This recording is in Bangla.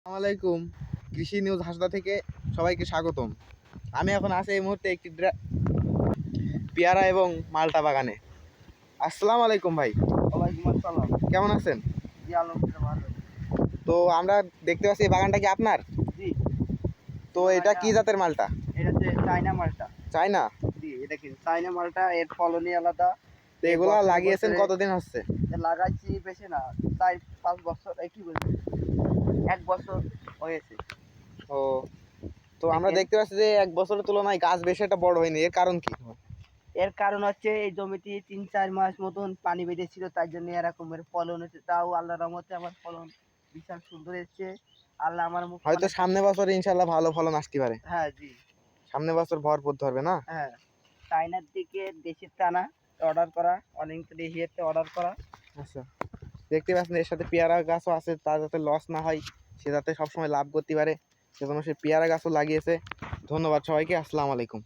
আসসালামু আলাইকুম। কৃষি নিউজ হাসদা থেকে সবাইকে স্বাগতম। আমি এখন আছি এই মুহূর্তে একটি পেয়ারা এবং মালটা বাগানে। আসসালামু আলাইকুম ভাই, ওয়ালাইকুম আসসালাম। কেমন আছেন? জি আলহামদুলিল্লাহ ভালো। তো আমরা দেখতে পাচ্ছি এই বাগানটা কি আপনার? জি। তো এটা কি জাতের মালটা? এটা হচ্ছে চায়না মালটা। চায়না? জি, এটা কি চায়না মালটা, এর ফলনই আলাদা। তো এগুলা বছরে লাগিয়েছেন বছরে কতদিন হচ্ছে? লাগাইছি বেশি না, 4-5 বছর, এই কি বলছি, 1 বছর হয়েছে। ও, তো আমরা দেখেন, দেখতে পাচ্ছি যে 1 বছরের তুলনায় গাছ বেশি একটা বড় হয়নি, এর কারণ কি? এর কারণ হচ্ছে এই জমিতে 3-4 মাস মতন পানি বেঁধেছিল, তাই জন্য এরকমের ফলন হচ্ছে। তাও আল্লাহর রহমতে আমার ফলন বিশাল সুন্দর এসেছে। আল্লাহ আমার হয়তো অনেক, সামনে বছর ইনশাল্লাহ ভালো ফলন আসতে পারে। হ্যাঁ জি, সামনে বছর ভরপুর ধরবে না? হ্যাঁ। চায়নার দিকে দেশের টানা অর্ডার করা, অনেক দেশিয়াতে অর্ডার করা। আচ্ছা, দেখতে পাচ্ছেন এর সাথে পেয়ারা গাছও আছে, তার যাতে লস না হয়, সে যাতে সবসময় লাভ করতে পারে সেজন্য সে পেয়ারা গাছও লাগিয়েছে। ধন্যবাদ সবাইকে। আসসালামু আলাইকুম।